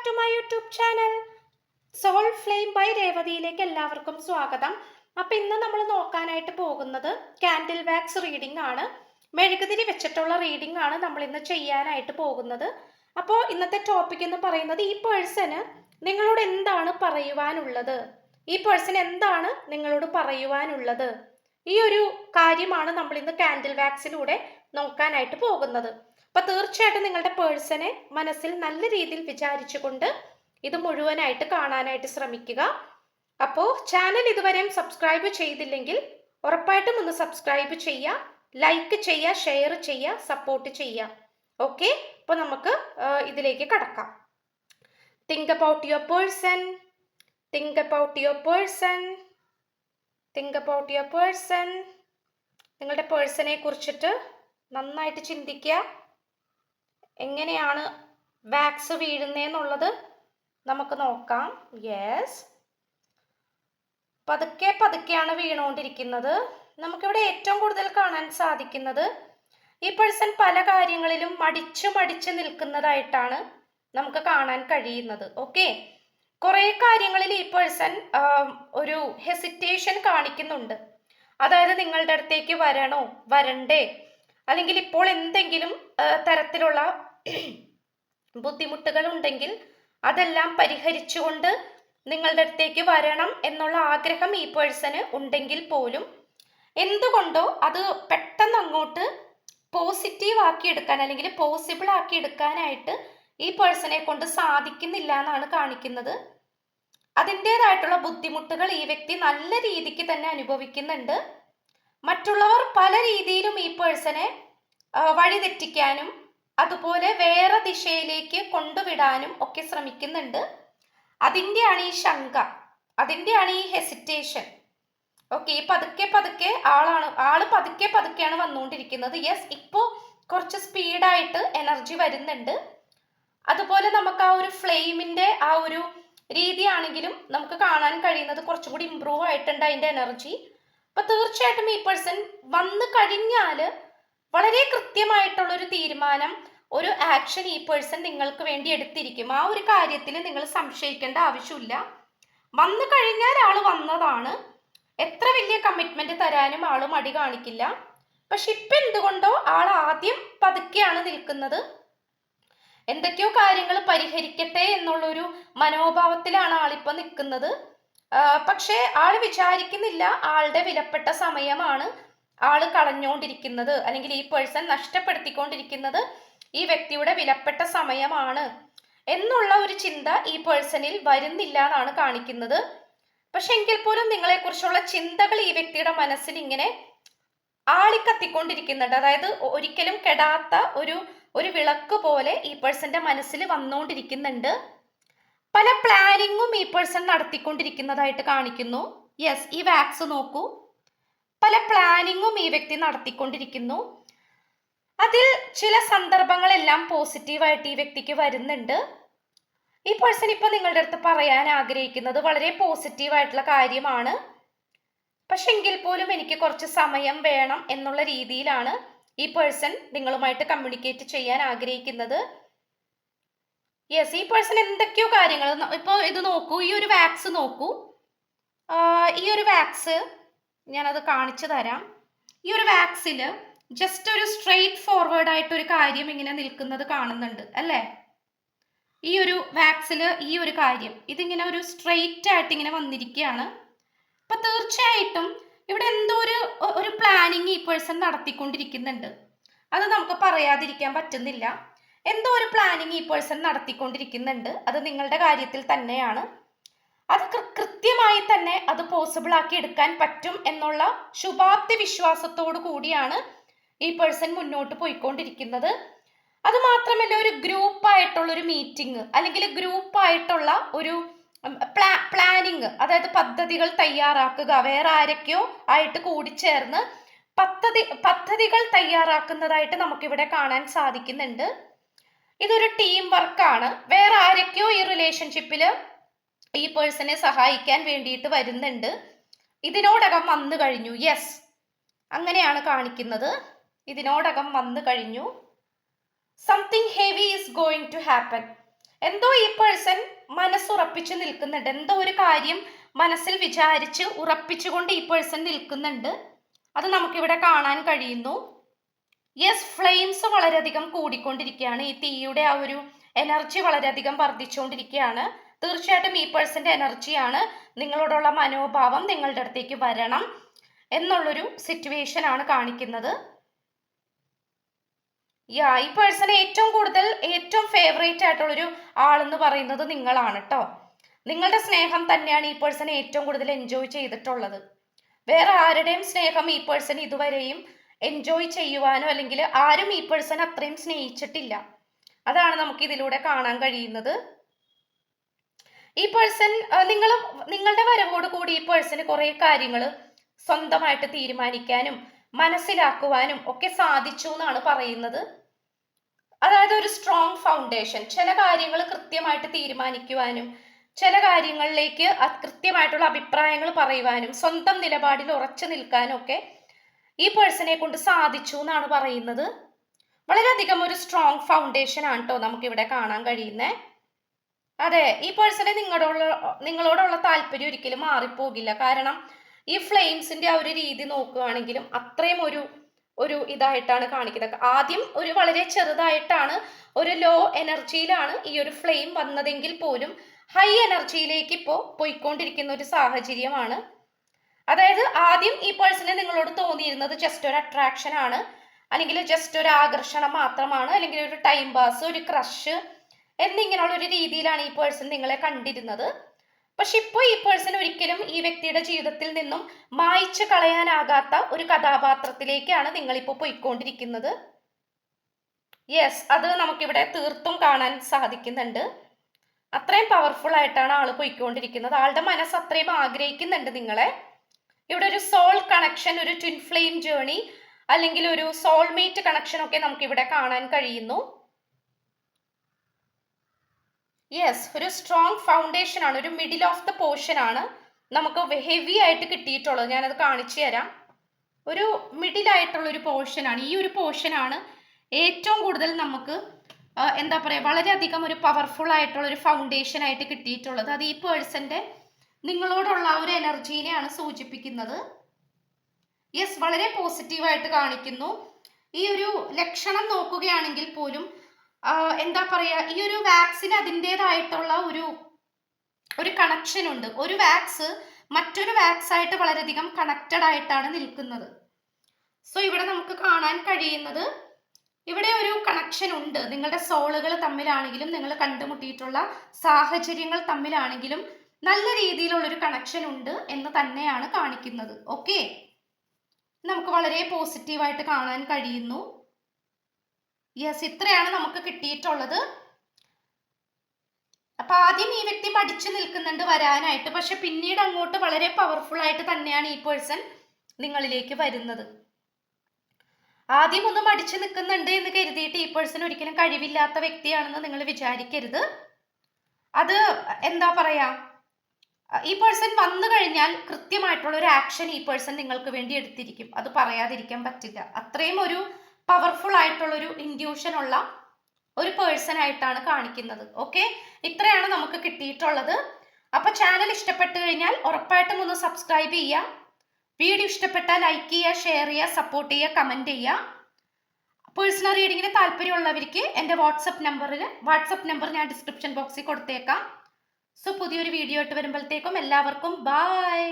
Back to my YouTube channel Soul Flame by രേവതിയിലേക്ക് എല്ലാവർക്കും സ്വാഗതം. അപ്പം ഇന്ന് നമ്മൾ നോക്കാനായിട്ട് പോകുന്നത് കാൻഡിൽ വാക്സ് റീഡിംഗ് ആണ്. മെഴുകുതിരി വെച്ചിട്ടുള്ള റീഡിംഗ് ആണ് നമ്മൾ ഇന്ന് ചെയ്യാനായിട്ട് പോകുന്നത്. അപ്പോൾ ഇന്നത്തെ ടോപ്പിക് എന്ന് പറയുന്നത് ഈ പേഴ്സണ് നിങ്ങളോട് എന്താണ് പറയുവാനുള്ളത്, ഈ പേഴ്സൺ എന്താണ് നിങ്ങളോട് പറയുവാനുള്ളത്, ഈ ഒരു കാര്യമാണ് നമ്മൾ ഇന്ന് കാൻഡിൽ വാക്സിലൂടെ നോക്കാനായിട്ട് പോകുന്നത്. അപ്പൊ തീർച്ചയായിട്ടും നിങ്ങളുടെ പേഴ്സണെ മനസ്സിൽ നല്ല രീതിയിൽ വിചാരിച്ചുകൊണ്ട് ഇത് മുഴുവനായിട്ട് കാണാനായിട്ട് ശ്രമിക്കുക. അപ്പോൾ ചാനൽ ഇതുവരെയും സബ്സ്ക്രൈബ് ചെയ്തില്ലെങ്കിൽ ഉറപ്പായിട്ടും ഒന്ന് സബ്സ്ക്രൈബ് ചെയ്യുക, ലൈക്ക് ചെയ്യുക, ഷെയർ ചെയ്യുക, സപ്പോർട്ട് ചെയ്യുക. ഓക്കെ, അപ്പോൾ നമുക്ക് ഇതിലേക്ക് കടക്കാം. Think about your person, think about your person, think about your person. നിങ്ങളുടെ പേഴ്സണെ കുറിച്ചിട്ട് നന്നായിട്ട് ചിന്തിക്കുക. എങ്ങനെയാണ് വാക്സ് വീഴുന്നതെന്നുള്ളത് നമുക്ക് നോക്കാം. യെസ്, പതുക്കെ പതുക്കെയാണ് വീണുകൊണ്ടിരിക്കുന്നത്. നമുക്കിവിടെ ഏറ്റവും കൂടുതൽ കാണാൻ സാധിക്കുന്നത് ഈ പേഴ്സൺ പല കാര്യങ്ങളിലും മടിച്ചു നിൽക്കുന്നതായിട്ടാണ് നമുക്ക് കാണാൻ കഴിയുന്നത്. ഓക്കെ, കുറേ കാര്യങ്ങളിൽ ഈ പേഴ്സൺ ഒരു ഹെസിറ്റേഷൻ കാണിക്കുന്നുണ്ട്. അതായത് നിങ്ങളുടെ അടുത്തേക്ക് വരണോ വരണ്ടേ, അല്ലെങ്കിൽ ഇപ്പോൾ എന്തെങ്കിലും തരത്തിലുള്ള ബുദ്ധിമുട്ടുകൾ ഉണ്ടെങ്കിൽ അതെല്ലാം പരിഹരിച്ചുകൊണ്ട് നിങ്ങളുടെ അടുത്തേക്ക് വരണം എന്നുള്ള ആഗ്രഹം ഈ പേഴ്സണ് ഉണ്ടെങ്കിൽ പോലും എന്തുകൊണ്ടോ അത് പെട്ടെന്ന് അങ്ങോട്ട് പോസിറ്റീവ് ആക്കി എടുക്കാൻ അല്ലെങ്കിൽ പോസിബിൾ ആക്കി എടുക്കാനായിട്ട് ഈ പേഴ്സണെ കൊണ്ട് സാധിക്കുന്നില്ല എന്നാണ് കാണിക്കുന്നത്. അതിൻ്റെതായിട്ടുള്ള ബുദ്ധിമുട്ടുകൾ ഈ വ്യക്തി നല്ല രീതിക്ക് തന്നെ അനുഭവിക്കുന്നുണ്ട്. മറ്റുള്ളവർ പല രീതിയിലും ഈ പേഴ്സണെ വഴിതെറ്റിക്കാനും അതുപോലെ വേറെ ദിശയിലേക്ക് കൊണ്ടുവിടാനും ഒക്കെ ശ്രമിക്കുന്നുണ്ട്. അതിൻ്റെയാണ് ഈ ശങ്ക, അതിൻ്റെയാണ് ഈ ഹെസിറ്റേഷൻ. ഓക്കെ, പതുക്കെ പതുക്കെ ആള് പതുക്കെ പതുക്കെയാണ് വന്നുകൊണ്ടിരിക്കുന്നത്. യെസ്, ഇപ്പോൾ കുറച്ച് സ്പീഡായിട്ട് എനർജി വരുന്നുണ്ട്. അതുപോലെ നമുക്ക് ആ ഒരു ഫ്ലെയിമിൻ്റെ ആ ഒരു രീതിയാണെങ്കിലും നമുക്ക് കാണാൻ കഴിയുന്നത് കുറച്ചും കൂടി ഇമ്പ്രൂവ് ആയിട്ടുണ്ട് അതിൻ്റെ എനർജി. അപ്പൊ തീർച്ചയായിട്ടും ഈ പേഴ്സൺ വന്നു കഴിഞ്ഞാൽ വളരെ കൃത്യമായിട്ടുള്ളൊരു തീരുമാനം, ഒരു ആക്ഷൻ ഈ പേഴ്സൺ നിങ്ങൾക്ക് വേണ്ടി എടുത്തിരിക്കും. ആ ഒരു കാര്യത്തിൽ നിങ്ങൾ സംശയിക്കേണ്ട ആവശ്യമില്ല. വന്നു കഴിഞ്ഞാൽ ആള് വന്നതാണ്. എത്ര വലിയ കമ്മിറ്റ്മെന്റ് തരാനും ആള് മടി കാണിക്കില്ല. പക്ഷെ ഇപ്പൊ എന്തുകൊണ്ടോ ആൾ ആദ്യം പതുക്കെയാണ് നിൽക്കുന്നത്. എന്തൊക്കെയോ കാര്യങ്ങൾ പരിഹരിക്കട്ടെ എന്നുള്ളൊരു മനോഭാവത്തിലാണ് ആളിപ്പോ നിൽക്കുന്നത്. പക്ഷേ ആള് വിചാരിക്കുന്നില്ല ആളുടെ വിലപ്പെട്ട സമയമാണ് ആള് കളഞ്ഞുകൊണ്ടിരിക്കുന്നത്, അല്ലെങ്കിൽ ഈ പേഴ്സൺ നഷ്ടപ്പെടുത്തിക്കൊണ്ടിരിക്കുന്നത് ഈ വ്യക്തിയുടെ വിലപ്പെട്ട സമയമാണ് എന്നുള്ള ഒരു ചിന്ത ഈ പേഴ്സണിൽ വരുന്നില്ല എന്നാണ് കാണിക്കുന്നത്. പക്ഷെ എങ്കിൽ പോലും നിങ്ങളെക്കുറിച്ചുള്ള ചിന്തകൾ ഈ വ്യക്തിയുടെ മനസ്സിൽ ഇങ്ങനെ ആളിക്കത്തിക്കൊണ്ടിരിക്കുന്നുണ്ട്. അതായത് ഒരിക്കലും കെടാത്ത ഒരു വിളക്ക് പോലെ ഈ പേഴ്സന്റെ മനസ്സിൽ വന്നുകൊണ്ടിരിക്കുന്നുണ്ട്. പല പ്ലാനിങ്ങും ഈ പേഴ്സൺ നടത്തിക്കൊണ്ടിരിക്കുന്നതായിട്ട് കാണിക്കുന്നു. യെസ്, ഈ വാക്സ് നോക്കൂ, പല പ്ലാനിങ്ങും ഈ വ്യക്തി നടത്തിക്കൊണ്ടിരിക്കുന്നു. അതിൽ ചില സന്ദർഭങ്ങളെല്ലാം പോസിറ്റീവായിട്ട് ഈ വ്യക്തിക്ക് വരുന്നുണ്ട്. ഈ പേഴ്സൺ ഇപ്പൊ നിങ്ങളുടെ അടുത്ത് പറയാൻ ആഗ്രഹിക്കുന്നത് വളരെ പോസിറ്റീവായിട്ടുള്ള കാര്യമാണ്. പക്ഷെ എങ്കിൽ പോലും എനിക്ക് കുറച്ച് സമയം വേണം എന്നുള്ള രീതിയിലാണ് ഈ പേഴ്സൺ നിങ്ങളുമായിട്ട് കമ്മ്യൂണിക്കേറ്റ് ചെയ്യാൻ ആഗ്രഹിക്കുന്നത്. യെസ്, ഈ പേഴ്സൺ എന്തൊക്കെയോ കാര്യങ്ങൾ ഇപ്പോൾ ഇത് നോക്കൂ, ഈ ഒരു വാക്സ് നോക്കൂ. ഈ ഒരു വാക്സ് ഞാനത് കാണിച്ചു തരാം. ഈ ഒരു വാക്സിൽ ജസ്റ്റ് ഒരു സ്ട്രെയിറ്റ് ഫോർവേഡ് ആയിട്ട് ഒരു കാര്യം ഇങ്ങനെ നിൽക്കുന്നത് കാണുന്നുണ്ട് അല്ലേ? ഈ ഒരു വാക്സിൽ ഈ ഒരു കാര്യം ഇതിങ്ങനെ ഒരു സ്ട്രെയിറ്റ് ആയിട്ട് ഇങ്ങനെ വന്നിരിക്കുകയാണ്. അപ്പൊ തീർച്ചയായിട്ടും ഇവിടെ എന്തോ ഒരു പ്ലാനിങ് ഈ പേഴ്സൺ നടത്തിക്കൊണ്ടിരിക്കുന്നുണ്ട്. അത് നമുക്ക് പറയാതിരിക്കാൻ പറ്റുന്നില്ല. എന്തോ ഒരു പ്ലാനിങ് ഈ പേഴ്സൺ നടത്തിക്കൊണ്ടിരിക്കുന്നുണ്ട്. അത് നിങ്ങളുടെ കാര്യത്തിൽ തന്നെയാണ്. അത് കൃത്യമായി തന്നെ അത് പോസിബിൾ ആക്കി എടുക്കാൻ പറ്റും എന്നുള്ള ശുഭാപ്തി വിശ്വാസത്തോടു കൂടിയാണ് ഈ പേഴ്സൺ മുന്നോട്ട് പോയിക്കൊണ്ടിരിക്കുന്നത്. അത് മാത്രമല്ല, ഒരു ഗ്രൂപ്പായിട്ടുള്ള ഒരു മീറ്റിംഗ് അല്ലെങ്കിൽ ഗ്രൂപ്പായിട്ടുള്ള ഒരു പ്ലാനിങ്, അതായത് പദ്ധതികൾ തയ്യാറാക്കുക, വേറെ ആരൊക്കെയോ ആയിട്ട് കൂടിച്ചേർന്ന് പദ്ധതികൾ തയ്യാറാക്കുന്നതായിട്ട് നമുക്കിവിടെ കാണാൻ സാധിക്കുന്നുണ്ട്. ഇതൊരു ടീം വർക്കാണ്. വേറെ ആരൊക്കെയോ ഈ റിലേഷൻഷിപ്പിൽ ഈ പേഴ്സണെ സഹായിക്കാൻ വേണ്ടിയിട്ട് വരുന്നുണ്ട്. ഇതിനോടകം വന്നു കഴിഞ്ഞു. യെസ്, അങ്ങനെയാണ് കാണിക്കുന്നത്. ഇതിനോടകം വന്നു കഴിഞ്ഞു. Something heavy is going to happen. എന്തോ ഈ പേഴ്സൺ മനസ്സുറപ്പിച്ച് നിൽക്കുന്നുണ്ട്, എന്തോ ഒരു കാര്യം മനസ്സിൽ വിചാരിച്ച് ഉറപ്പിച്ചുകൊണ്ട് ഈ പേഴ്സൺ നിൽക്കുന്നുണ്ട്. അത് നമുക്കിവിടെ കാണാൻ കഴിയുന്നു. യെസ്, ഫ്ലെയിംസ് വളരെയധികം കൂടിക്കൊണ്ടിരിക്കുകയാണ്. ഈ തീയുടെ ആ ഒരു എനർജി വളരെയധികം വർദ്ധിച്ചുകൊണ്ടിരിക്കുകയാണ്. തീർച്ചയായിട്ടും ഈ പേഴ്സന്റെ എനർജിയാണ്, നിങ്ങളോടുള്ള മനോഭാവം നിങ്ങളുടെ അടുത്തേക്ക് വരണം എന്നുള്ളൊരു സിറ്റുവേഷൻ ആണ് കാണിക്കുന്നത്. ഈ പേഴ്സണെ ഏറ്റവും കൂടുതൽ ഏറ്റവും ഫേവറേറ്റ് ആയിട്ടുള്ളൊരു ആളെന്ന് പറയുന്നത് നിങ്ങളാണ് കേട്ടോ. നിങ്ങളുടെ സ്നേഹം തന്നെയാണ് ഈ പേഴ്സൺ ഏറ്റവും കൂടുതൽ എൻജോയ് ചെയ്തിട്ടുള്ളത്. വേറെ ആരുടെയും സ്നേഹം ഈ പേഴ്സൺ ഇതുവരെയും എൻജോയ് ചെയ്യുവാനോ അല്ലെങ്കിൽ ആരും ഈ പേഴ്സൺ അത്രയും സ്നേഹിച്ചിട്ടില്ല. അതാണ് നമുക്ക് ഇതിലൂടെ കാണാൻ കഴിയുന്നത്. ഈ പേഴ്സൺ നിങ്ങളുടെ വരവോട് കൂടി ഈ പേഴ്സണ് കുറെ കാര്യങ്ങൾ സ്വന്തമായിട്ട് തീരുമാനിക്കാനും മനസ്സിലാക്കുവാനും ഒക്കെ സാധിച്ചു എന്നാണ് പറയുന്നത്. അതായത് ഒരു സ്ട്രോങ് ഫൗണ്ടേഷൻ, ചില കാര്യങ്ങൾ കൃത്യമായിട്ട് തീരുമാനിക്കുവാനും ചില കാര്യങ്ങളിലേക്ക് കൃത്യമായിട്ടുള്ള അഭിപ്രായങ്ങൾ പറയുവാനും സ്വന്തം നിലപാടിൽ ഉറച്ചു നിൽക്കാനും ഒക്കെ ഈ പേഴ്സണെ കൊണ്ട് സാധിച്ചു എന്നാണ് പറയുന്നത്. വളരെയധികം ഒരു സ്ട്രോങ് ഫൗണ്ടേഷൻ ആണ് കേട്ടോ നമുക്കിവിടെ കാണാൻ കഴിയുന്നത്. അതെ, ഈ പേഴ്സണെ നിങ്ങളോടുള്ള താല്പര്യം ഒരിക്കലും മാറിപ്പോകില്ല. കാരണം ഈ ഫ്ലെയിംസിന്റെ ആ ഒരു രീതി നോക്കുകയാണെങ്കിലും അത്രയും ഒരു ഇതായിട്ടാണ് കാണിക്കുന്നത്. ആദ്യം ഒരു വളരെ ചെറുതായിട്ടാണ്, ഒരു ലോ എനർജിയിലാണ് ഈ ഒരു ഫ്ലെയിം വന്നതെങ്കിൽ പോലും ഹൈ എനർജിയിലേക്ക് ഇപ്പോൾ പോയിക്കൊണ്ടിരിക്കുന്ന ഒരു സാഹചര്യമാണ്. അതായത് ആദ്യം ഈ പേഴ്സണെ നിങ്ങളോട് തോന്നിയിരുന്നത് ജസ്റ്റ് ഒരു അട്രാക്ഷൻ ആണ്, അല്ലെങ്കിൽ ജസ്റ്റ് ഒരു ആകർഷണം മാത്രമാണ്, അല്ലെങ്കിൽ ഒരു ടൈം പാസ്, ഒരു ക്രഷ് എന്നിങ്ങനെയുള്ള ഒരു രീതിയിലാണ് ഈ പേഴ്സൺ നിങ്ങളെ കണ്ടിരുന്നത്. പക്ഷെ ഇപ്പോൾ ഈ പേഴ്സൺ ഒരിക്കലും ഈ വ്യക്തിയുടെ ജീവിതത്തിൽ നിന്നും മായ്ച്ചു കളയാനാകാത്ത ഒരു കഥാപാത്രത്തിലേക്കാണ് നിങ്ങളിപ്പോൾ പോയിക്കൊണ്ടിരിക്കുന്നത്. യെസ്, അത് നമുക്കിവിടെ തീർത്തും കാണാൻ സാധിക്കുന്നുണ്ട്. അത്രയും പവർഫുൾ ആയിട്ടാണ് ആള് പോയിക്കൊണ്ടിരിക്കുന്നത്. ആളുടെ മനസ്സ് അത്രയും ആഗ്രഹിക്കുന്നുണ്ട് നിങ്ങളെ. ഇവിടെ ഒരു സോൾ കണക്ഷൻ, ഒരു ട്വിൻ ഫ്ലെയിം ജേർണി അല്ലെങ്കിൽ ഒരു സോൾമേറ്റ് കണക്ഷൻ ഒക്കെ നമുക്ക് ഇവിടെ കാണാൻ കഴിയുന്നു. യെസ്, ഒരു സ്ട്രോങ് ഫൗണ്ടേഷൻ ആണ്, ഒരു മിഡിൽ ഓഫ് ദ പോർഷൻ ആണ് നമുക്ക് ഹെവി ആയിട്ട് കിട്ടിയിട്ടുള്ളത്. ഞാനത് കാണിച്ചു തരാം. ഒരു മിഡിൽ ആയിട്ടുള്ള ഒരു പോർഷൻ ആണ്. ഈ ഒരു പോർഷൻ ആണ് ഏറ്റവും കൂടുതൽ നമുക്ക് എന്താ പറയുക, വളരെയധികം ഒരു പവർഫുൾ ആയിട്ടുള്ള ഒരു ഫൗണ്ടേഷൻ ആയിട്ട് കിട്ടിയിട്ടുള്ളത്. അത് ഈ പേഴ്സന്റെ നിങ്ങളോടുള്ള ഒരു എനർജീനെയാണ് സൂചിപ്പിക്കുന്നത്. യെസ്, വളരെ പോസിറ്റീവായിട്ട് കാണിക്കുന്നു. ഈ ഒരു ലക്ഷണം നോക്കുകയാണെങ്കിൽ പോലും എന്താ പറയുക, ഈ ഒരു വാക്സിന് അതിൻ്റെതായിട്ടുള്ള ഒരു കണക്ഷൻ ഉണ്ട്. ഒരു വാക്സ് മറ്റൊരു വാക്സ് ആയിട്ട് വളരെയധികം കണക്റ്റഡ് ആയിട്ടാണ് നിൽക്കുന്നത്. സോ ഇവിടെ നമുക്ക് കാണാൻ കഴിയുന്നത് ഇവിടെ ഒരു കണക്ഷൻ ഉണ്ട്. നിങ്ങളുടെ സോളുകൾ തമ്മിലാണെങ്കിലും നിങ്ങൾ കണ്ടുമുട്ടിയിട്ടുള്ള സാഹചര്യങ്ങൾ തമ്മിലാണെങ്കിലും നല്ല രീതിയിലുള്ളൊരു കണക്ഷൻ ഉണ്ട് എന്ന് തന്നെയാണ് കാണിക്കുന്നത്. ഓക്കെ, നമുക്ക് വളരെ പോസിറ്റീവായിട്ട് കാണാൻ കഴിയുന്നു. യെസ്, ഇത്രയാണ് നമുക്ക് കിട്ടിയിട്ടുള്ളത്. അപ്പൊ ആദ്യം ഈ വ്യക്തി മടിച്ചു നിൽക്കുന്നുണ്ട് വരാനായിട്ട്, പക്ഷെ പിന്നീട് അങ്ങോട്ട് വളരെ പവർഫുൾ ആയിട്ട് തന്നെയാണ് ഈ പേഴ്സൺ നിങ്ങളിലേക്ക് വരുന്നത്. ആദ്യം ഒന്ന് മടിച്ചു നിൽക്കുന്നുണ്ട് എന്ന് കരുതിയിട്ട് ഈ പേഴ്സൺ ഒരിക്കലും കഴിവില്ലാത്ത വ്യക്തിയാണെന്ന് നിങ്ങൾ വിചാരിക്കരുത്. അത് എന്താ പറയാ, ഈ പേഴ്സൺ വന്നു കഴിഞ്ഞാൽ കൃത്യമായിട്ടുള്ള ഒരു ആക്ഷൻ ഈ പേഴ്സൺ നിങ്ങൾക്ക് വേണ്ടി എടുത്തിരിക്കും. അത് പറയാതിരിക്കാൻ പറ്റില്ല. അത്രയും ഒരു പവർഫുൾ ആയിട്ടുള്ള ഒരു ഇൻഡ്യൂഷൻ ഉള്ള ഒരു പേഴ്സൺ ആയിട്ടാണ് കാണിക്കുന്നത്. ഓക്കെ, ഇത്രയാണ് നമുക്ക് കിട്ടിയിട്ടുള്ളത്. അപ്പൊ ചാനൽ ഇഷ്ടപ്പെട്ടു കഴിഞ്ഞാൽ ഉറപ്പായിട്ടും ഒന്ന് സബ്സ്ക്രൈബ് ചെയ്യുക. വീഡിയോ ഇഷ്ടപ്പെട്ടാൽ ലൈക്ക് ചെയ്യുക, ഷെയർ ചെയ്യുക, സപ്പോർട്ട് ചെയ്യുക, കമന്റ് ചെയ്യുക. പേഴ്സണൽ റീഡിങ്ങിന് താല്പര്യമുള്ളവർക്ക് എൻ്റെ വാട്സപ്പ് നമ്പർ ഞാൻ ഡിസ്ക്രിപ്ഷൻ ബോക്സിൽ കൊടുത്തേക്കാം. സോ പുതിയൊരു വീഡിയോ ആയിട്ട് വരുമ്പോഴത്തേക്കും എല്ലാവർക്കും ബൈ.